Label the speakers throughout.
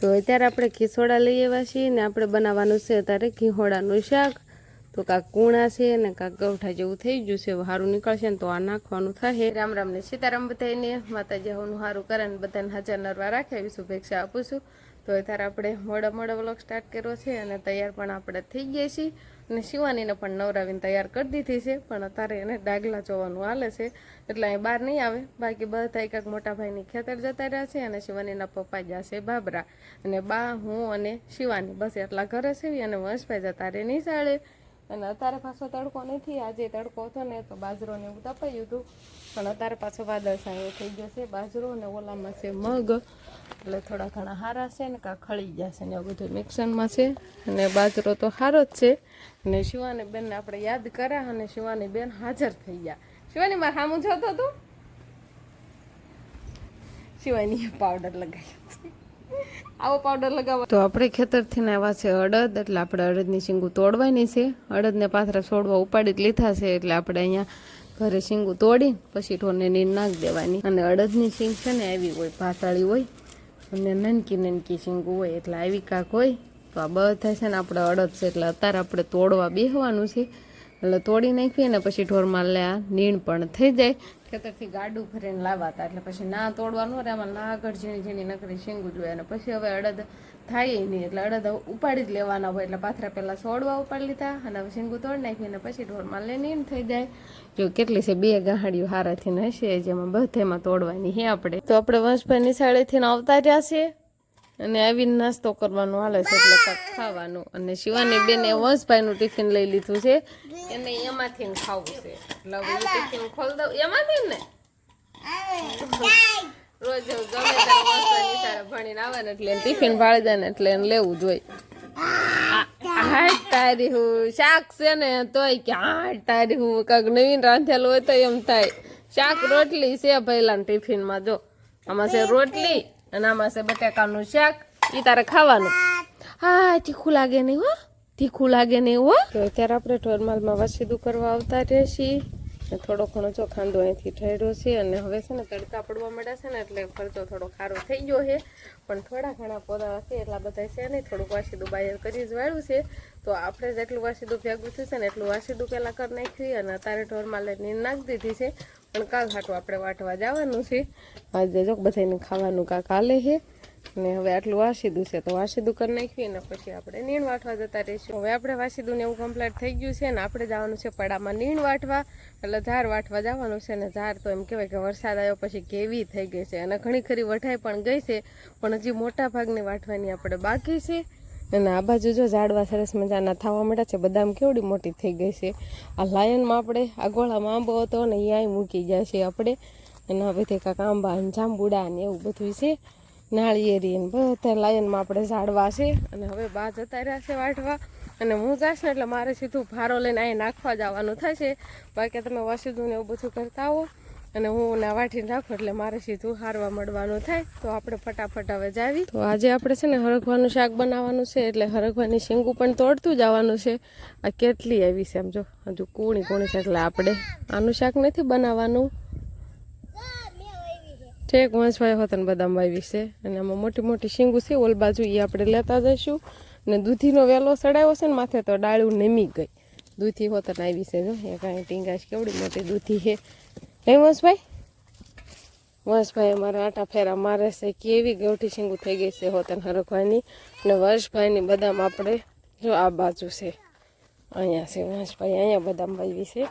Speaker 1: તો અત્યારે આપણે ખીસોડા લઈ આવ્યા છીએ ને આપણે બનાવવાનું છે અત્યારે ઘીહોડાનું શાક. તો કાંક કૂણા છે ને કાંક ગવઠા જેવું થઈ ગયું છે, સારું નીકળશે ને તો આ નાખવાનું થાય. રામ રામ ને સીતારામ બધાને, માતાજી હવનું સારું કરે ને બધાને હાજર નરવા રાખે એવી શુભેચ્છા આપું છું. તો અત્યારે આપણે મોડા વ્લોગ સ્ટાર્ટ કર્યો છે અને તૈયાર પણ આપણે થઈ ગયા છીએ અને શિવાનીને પણ નવરાવીને તૈયાર કરી દીધી છે. પણ અત્યારે એને ડાગલા જોવાનું હાલે છે એટલે અહીં બહાર નહીં આવે. બાકી બધા એકાક મોટા ભાઈની ખેતર જતા રહ્યા છે અને શિવાનીના પપ્પા જશે બાબરા અને બા હું અને શિવાની બસ એટલા ઘરે છે અને વંશભાઈ જતા રહે નિશાળે. અને અત્યારે પાછો તડકો નથી, આજે તડકો હતો ને તો બાજરો ને એવું તપાયું હતું પણ અત્યારે પાછો વાદળછાયો થઈ ગયો છે. બાજરો અને ઓલામાં છે મગ, એટલે થોડા ઘણા હારા છે ને કાં ખળી ગયા છે ને એવું બધું મિક્સરમાં છે. અને બાજરો તો સારો જ છે. અને શિવાની બેનને આપણે યાદ કર્યા અને શિવાની બેન હાજર થઈ ગયા. શિવાની મારે સામું જોતો તું? શિવાનીએ પાવડર લગાવ્યો, આવો પાવડર લગાવવા. તો આપણે ખેતરથી આવ્યા છે અડદ, એટલે આપણે અડદની શીંગું તોડવાની છે. અડદને પાથરા છોડવા ઉપાડી જ લીધા છે એટલે આપણે અહીંયા ઘરે શીંગું તોડી પછી ઢોરને નીર નાખી દેવાની. અને અડદની શીંગ છે ને આવી હોય, પાતળી હોય અને નાનકી શીંગું હોય, એટલે આવી કાંક હોય. તો આ બધા છે ને આપણે અડદ છે એટલે અત્યારે આપણે તોડવા બેસવાનું છે. એટલે તોડી નાખીએ ને પછી ઢોરમાં લે નીણ પણ થઈ જાય. ખેતરથી ગાડું ભરીને લાવવાતા એટલે પછી ના તોડવાનું રહે, આમાં ના આગળ ઝીણી નકરી શીંગું જોઈએ. અને પછી હવે અડદ થાય નહીં એટલે અડદ ઉપાડી જ લેવાના હોય. એટલે પાથરા પહેલાં છોડવા ઉપાડી લીધા અને હવે શીંગું તોડી નાખીને પછી ઢોરમાં લે નીણ થઈ જાય. જો કેટલી છે, 2 ગાંહડીઓ હારાથી હશે જેમાં બધેમાં તોડવાની છે આપણે. તો આપણે વંશભાઈ નિશાળેથી આવતા રહ્યા છે અને આવીને નાસ્તો કરવાનો હાલે છે એટલે કાંક ખાવાનું. અને શિવાની બેને વંશભાઈનું ટિફિન લઈ લીધું છે, એને એમાંથી ખાવું છે એટલે હવે ટિફિન ખોલી દઉં એમાંથી ને. રોજ ગમે ત્યારે વંશભાઈ નિશાળે ભણીને આવે ને એટલે ટિફિન ભાળી જાય ને એટલે એને લેવું જોઈએ. હાટ તારી હું શાક છે ને તોય કે હાટ તારી હું કાંક નવીન રાંધેલું હોય તો એમ થાય. શાક રોટલી છે પહેલા ટિફિનમાં, જો આમાં છે રોટલી અને આમાં છે બટાકાનું શાક. એ તારે ખાવાનું. હા તીખું લાગે નહીં હો, તીખું લાગે નહીં હો. તો અત્યારે આપણે ઢોરમાલમાં વાસીદું કરવા આવતા રહે છીએ. થોડો ઘણો જો ખાંડો અહીંથી ઠર્યો છે અને હવે છે ને તડકા પડવા માંડ્યા છે ને એટલે ખર્ચો થોડો ખારો થઈ ગયો છે. પણ થોડા ઘણા પોદા છે એટલા બધા છે નહીં, થોડુંક વાસીદું બાયર કરી જ વાળ્યું છે. તો આપણે જેટલું વાસીદું ભેગું થશે ને એટલું વાસીદું પહેલાં કરી નાખી અને અત્યારે ઢોરમાલે નીંદ નાખી દીધી છે. પણ કાલ હાટું આપણે વાટવા જવાનું છે. આજે જો બધાને ખાવાનું કાંક હાલે છે ને હવે આટલું વાસીદું છે તો વાસીદું કરી નાખીએ ને પછી આપણે નીણ વાટવા જતા રહીશું. હવે આપણે વાસીદું ને એવું કમ્પ્લીટ થઈ ગયું છે ને આપણે જવાનું છે પડામાં નીણ વાટવા, એટલે ઝાર વાટવા જવાનું છે. ને ઝાર તો એમ કહેવાય કે વરસાદ આવ્યો પછી કેવી થઈ ગઈ છે અને ઘણી ખરી વઢાઈ પણ ગઈ છે, પણ હજી મોટા ભાગની વાટવાની આપણે બાકી છે. અને આ બાજુ જો ઝાડવા સરસ મજાના થવા માંડ્યા છે, બદામ કેવડી મોટી થઈ ગઈ છે. આ લાયનમાં આપણે આ ગોળામાં આંબો હતો ને અહીંયા મૂકી ગયા છે આપણે. અને આ બધે કાંક આંબા ને જાંબુડા ને એવું બધું છે, નાળિયેરી ને બધા લાયનમાં આપણે ઝાડવા છે. અને હવે બા જતા રહ્યા છે વાટવા અને હું જાશ ને એટલે મારે સીધું ભારો લઈને અહીં નાખવા જવાનું થશે. બાકી તમે વાસીદું ને એવું બધું કરતા આવો અને હું ના વાટીને રાખું એટલે મારે સીધું હારવા મળવાનું થાય. તો આપણે ફટાફટ હવે જાવી. તો આજે આપણે છે ને હરગવાનું શાક બનાવવાનું છે એટલે હરગવાની શીંગું પણ તોડતું જવાનું છે. આ કેટલી આવી છે આમ જો, હજુ કૂણી છે એટલે આપણે આનું શાક નથી બનાવવાનું. ઠેક વંશભાઈ હોતને બદામ વાવી છે અને આમાં મોટી શીંગું છે ઓલ બાજુ, એ આપણે લેતા જઈશું. અને દૂધીનો વેલો સડાયો છે ને માથે તો ડાળું નમી ગઈ. દૂધી હોતને આવી છે જો, એ કાંઈ ટીંગાશ કેવડી મોટી દૂધી છે. નહીં વંશભાઈ અમારા આટા ફેરા મારે છે, કેવી ગવઠી શીંગું થઈ ગઈ છે હોતન હરખવાની. અને વંશભાઈની બદામ આપણે જો આ બાજુ છે, અહીંયા છે વંશભાઈ, અહીંયા બદામ વાવી છે.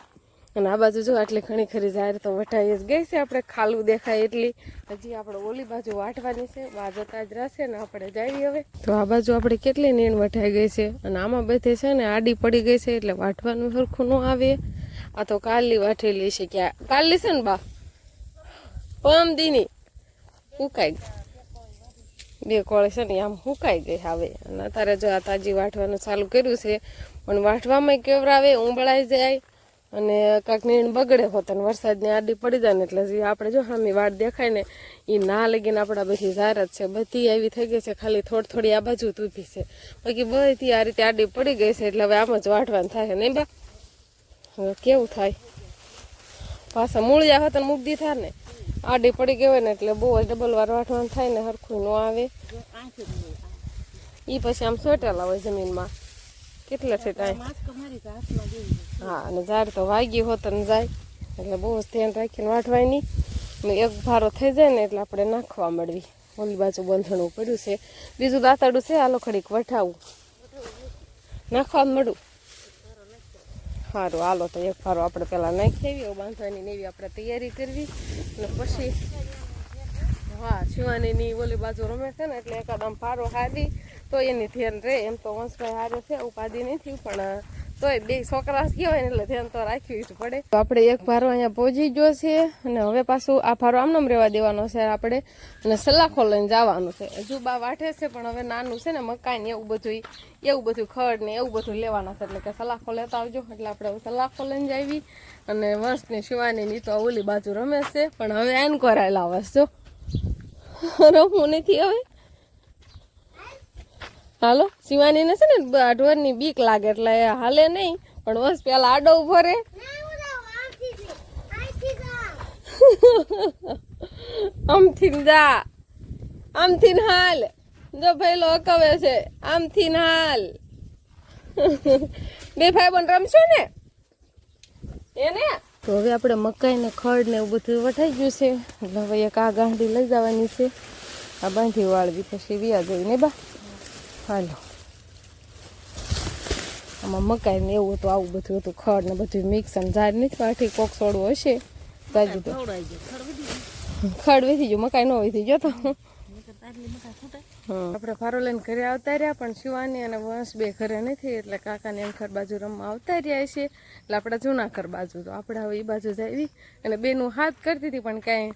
Speaker 1: અને આ બાજુ જો આટલી ઘણી ખરી ઝાર તો વટાઈ જ ગઈ છે, આપણે ખાલું દેખાય એટલી. હજી આપણે ઓલી બાજુ વાટવાની છે, બા જતા જ રહેશે ને આપણે જઈએ હવે. તો આ બાજુ આપણે કેટલી નીણ વટાઈ ગઈ છે અને આમાં બધે છે ને આડી પડી ગઈ છે એટલે વાટવાનું સરખું ન આવે. આ તો કાલની વાટેલી છે, ક્યાં કાલની છે ને બા પમદીની સુકાઈ ગઈ, 2 કોળી છે ને આમ સુકાઈ ગઈ હવે. અને અત્યારે જો આ તાજી વાટવાનું ચાલુ કર્યું છે પણ વાટવામાં કેવરાવે ઉંબળાઈ જાય અને કાંક નીણ બગડે હોત અને વરસાદની આડી પડી જાય ને એટલે જે આપણે જો સામે વાટ દેખાય ને એ ના લગીને આપણા બધી ઝાર જ છે, બધી આવી થઈ ગઈ છે. ખાલી થોડી આ બાજુ જ ઊભી છે, બાકી બધી આ રીતે આડી પડી ગઈ છે. એટલે હવે આમ જ વાટવાનું થાય નહીં બા? હવે કેવું થાય, પાછા મૂળિયા હોત મૂક દીધા ને આડી પડી ગઈ હોય ને એટલે બહુ જ ડબલ વાર વાટવાનું થાય ને હરખું ન આવે. ઈ પછી આમ સોટેલા હોય જમીનમાં કેટલા છે ટાઈમ. હા અને ઝાડ તો વાગી હોત ને જાય એટલે બહુ જ ધ્યાન રાખીને વાટવાય નહીં. ને એક ભારો થઈ જાય ને એટલે આપણે નાખવા મળવી. ઓલી બાજુ બંધણું પડ્યું છે, બીજું દાંતડું છે, આલો ખડીક વઠાવું નાખવા મળું. સારું હાલો તો એક ભારો આપણે પેલા નાખી આવી બાંધવાની ને એવી આપણે તૈયારી કરવી અને પછી હા શિવાનીની ઓલી બાજુ રમે છે ને એટલે એકાદ આમ ભારો હારી તો એની ધ્યાન રહે. એમ તો વંશભાઈ હારે છે ઉપાધિ નથી પણ તોય બે છોકરા ગયા હોય ને એટલે ધ્યાન તો રાખવી જ પડે. તો આપણે એક ભારો અહીંયા પહોંચી ગયો છે અને હવે પાછું આ ભારો આમનામ રહેવા દેવાનો છે આપણે અને સલાખો લઈને જવાનું છે. હજુ બા વાટે છે પણ હવે નાનું છે ને મકાઈ ને એવું બધું ખડ ને એવું બધું લેવાના છે એટલે કે સલાખો લેતા આવજો. એટલે આપણે સલાખો લઈને જાવી અને વંશની શિવાની તો ઓલી બાજુ રમે છે પણ હવે એન કરાયેલા આવે જો રમવું નથી હવે. હાલો શિવાનીને છે ને ઢોરની બીક લાગે એટલે હાલે નહીં પણ બસ પેલા આડો ઉભો રે. આમથી જા આમથી હાલ જો ભઈલો અકવે છે આમથી હાલ. બે ભાઈ બંધ રમશો ને એને. તો હવે આપણે મકાઈ ને ખડ ને એવું બધું વટાઈ ગયું છે એટલે હવે એક આ ગાંઠી લઈ જવાની છે. આ બાંધી વાળવી પછી વ્યા જઈ ને બા. હાલો આમાં મકાઈ ને એવું હતું આવું બધું હતું ખડ ને બધું મિક્સ અને ઝાડ નથી વાટી કોક સોડવું હશે જાજુ તો ખડ વેથી ગયો મકાઈ ન વેથી ગયો તો. આપણે ભારો લઈને ઘરે આવતા રહ્યા પણ શિવાની અને વંશ બે ઘરે નથી એટલે કાકાને એમ ઘર બાજુ રમવા આવતા રહ્યા છે એટલે આપણા જૂના ઘર બાજુ તો આપણે હવે એ બાજુ જઈ અને બેનું હાથ કરતી હતી પણ કાંઈ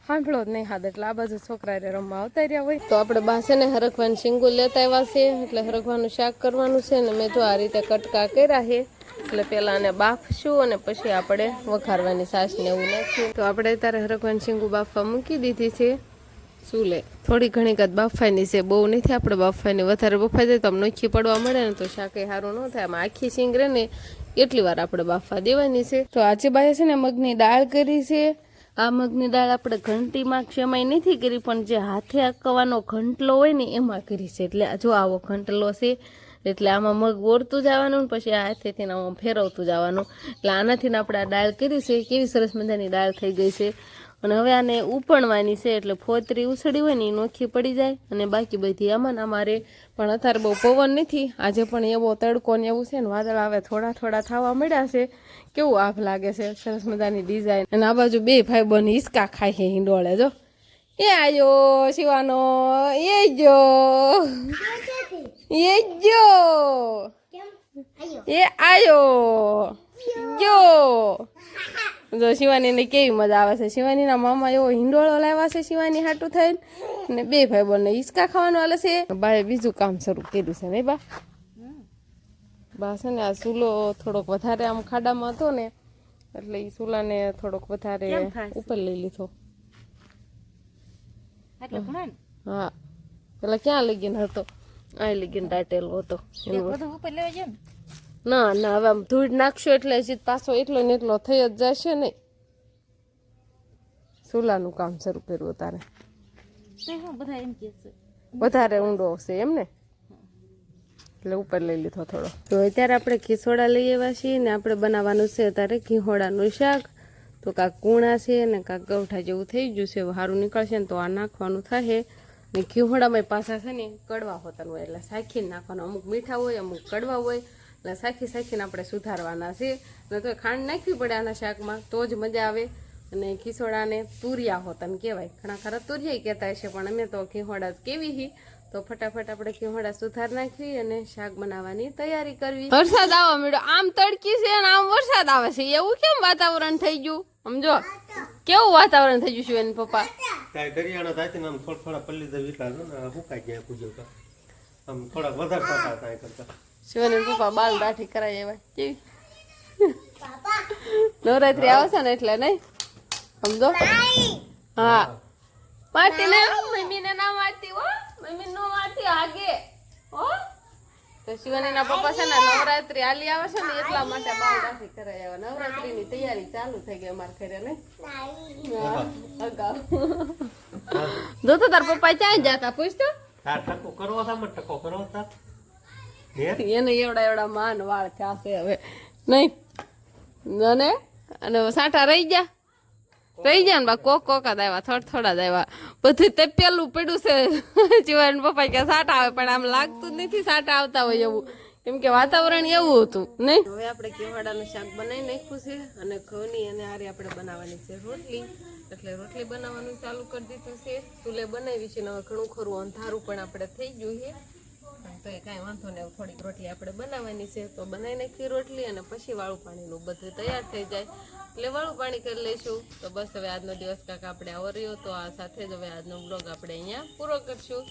Speaker 1: સાંભળો જ નહીં હાથ એટલે આ બાજુ છોકરા રમવા આવતા રહ્યા હોય. તો આપણે બાસે ને હરખવાનું શીંગું લેતા આવ્યા છે એટલે હરખવાનું શાક કરવાનું છે ને મેં તો આ રીતે કટકા કર્યા છે એટલે પેલા આને બાફશું અને પછી આપણે વઘારવાની સાસ ને એવું નાખ્યું. તો આપણે ત્યારે હરખવાનું શીંગું બાફવા મૂકી દીધી છે ચૂલે. થોડી ઘણી કદ બાફવાની છે બહુ નથી આપણે બાફવાની. વધારે બફાઈ જાય તો આમ નોખી પડવા મળે ને તો શાકે સારું ન થાય. આમાં આખી શીંગ રહે ને એટલી વાર આપણે બાફવા દેવાની છે. તો આજે બાએ છે ને મગની દાળ કરી છે. આ મગની દાળ આપણે ઘંટીમાં ક્ષમાય નથી કરી પણ જે હાથે આકવાનો ઘંટલો હોય ને એમાં કરી છે. એટલે જો આવો ઘંટલો છે એટલે આમાં મગ ઓરતું જવાનું પછી આ હાથેથી આમાં ફેરવતું જવાનું. એટલે આનાથી આપણે આ દાળ કરી છે. કેવી સરસ મજાની દાળ થઈ ગઈ છે અને હવે આને ઉપણવાની છે એટલે ફોતરી ઉછળી હોય ને એ નોખી પડી જાય અને બાકી બધી આમાં અમારે પણ અત્યારે બહુ પવન નથી. આજે પણ એવો તડકો ને એવું છે ને વાદળ આવે થોડા થોડા થવા મળ્યા છે. કેવું આગ લાગે છે સરસ મજાની ડિઝાઇન. અને આ બાજુ બે ભાઈ બહેન હિંચકા ખાય છે હિંડોળે જો. એ આયો શિવાનો એ જો એ આયો જો શિવાનીને કેવી મજા આવે છે. શિવાનીના મામા એવો હિંડોળો લાવ્યા છે શિવાની હાટું થઈને ને બે ભાઈ બંને હિંચકા ખાવાનું હાલે છે. બાએ બીજું કામ શરૂ કર્યું છે ને બા છે ને આ ચૂલો થોડોક વધારે આમ ખાડામાં હતો ને એટલે એ ચૂલાને થોડોક વધારે ઉપર લઈ લીધો. હા પેલા ક્યાં લગીને હતો આ લગીને દાટેલો હતો ના ના હવે આમ ધૂળ નાખશો એટલે હજી પાછો એટલો ને એટલો થઈ જ જશે નહીં. ચૂલાનું કામ શરૂ કર્યું તારે વધારે ઊંડો હશે એમ ને એટલે ઉપર લઈ લીધો થોડો. તો અત્યારે આપણે ખીસોડા લઈ આવ્યા છીએ ને આપણે બનાવવાનું છે અત્યારે ઘીહોડાનું શાક. તો કાંક કૂણા છે ને કાંક ગવઠા જેવું થઈ ગયું છે સારું નીકળશે ને તો આ નાખવાનું થાય. ને ઘીહોડામાં પાછા છે ને કડવા હોતા હોય એટલે સાખીને નાખવાનું. અમુક મીઠા હોય અમુક કડવા હોય એટલે સાખીને આપણે સુધારવાના છે. ને તો ખાંડ નાખવી પડે આના શાકમાં તો જ મજા આવે. અને ખીસોડાને તુરિયા હોતા કહેવાય. ઘણા ખરા તુરિયા કહેતા હશે પણ અમે તો ઘીહોડા જ કેવી હી. તો ફટાફટ આપણે ઘીહોડા સુધાર નાખવી અને શાક બનાવવાની તૈયારી કરવી. વરસાદ આવવા મળ્યો આમ તડકી છે અને આમ વરસાદ આવે છે એવું કેમ વાતાવરણ થઈ ગયું સમજો. કેવું વાતાવરણ થઈ ગયું છે એના પપ્પા
Speaker 2: કાઈ કરિયાણા થાય ને આમ થોડા પલ્લી દે વિટલા ને હુકાઈ ગયા પૂજો તો આમ થોડા વધારે પાટા થાય કરતા.
Speaker 1: શિવાની પપ્પા બાલ દાઢી કરાય એવા કેવી નવરાત્રી આવે છે ને એટલે નહીં સમજો. હા પાર્ટી ને મમ્મીને ના મારતી હો મમ્મી નો મારતી આગે હો. તો શિવાનીના પપ્પા છે ને નવરાત્રી આલી આવે છે ને એટલા માટે બાલ દાઢી કરાય આવે. નવરાત્રીની તૈયારી ચાલુ થઈ ગઈ અમાર ઘરે ને અગાઉ. જો તો તાર પપ્પા ક્યાં જતા પૂછતો
Speaker 2: તાર ટકો કરવો છે, મને ટકો કરવો છે. હે?
Speaker 1: એને એવડા માન વાળ થશે હવે નહીં અને સાંઠા રહી ગયા ને બા કોકા જ આવ્યા થોડા જ આવ્યા બધું તે પેલું પડ્યું છે જીવન પપ્પા કે સાંઠા આવે પણ આમ લાગતું જ નથી સાંઠા આવતા હોય એવું કેમ કે વાતાવરણ એવું હતું નહીં. હવે આપણે કેવાડાનું શાક બનાવી નાખ્યું છે અને ઘઉંની અને આરે આપણે બનાવવાની છે રોટલી, એટલે રોટલી બનાવવાનું ચાલુ કરી દીધું છે. ચૂલે બનાવી છે ને હવે ઘણું ખરું અંધારું પણ આપણે થઈ ગયું છે તો એ કાંઈ વાંધો નહીં. થોડીક રોટલી આપણે બનાવવાની છે તો બનાવી નાખી રોટલી અને પછી વાળું પાણીનું બધું તૈયાર થઈ જાય એટલે વાળું પાણી કરી લઈશું. તો બસ હવે આજનો દિવસ કાંક આપણે આવો રહ્યો તો આ સાથે જ હવે આજનો બ્લોગ આપણે અહીંયા પૂરો કરશું.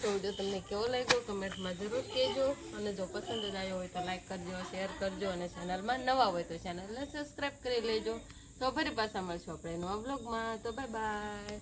Speaker 1: તો વિડીયો તમને કેવો લાગ્યો કમેન્ટમાં જરૂર કહેજો અને જો પસંદ જ આવ્યો હોય તો લાઈક કરજો, શેર કરજો અને ચેનલમાં નવા હોય તો ચેનલને સબસ્ક્રાઈબ કરી લેજો. તો ફરી પાછા મળશું આપણે નવા બ્લોગમાં. તો બાય બાય.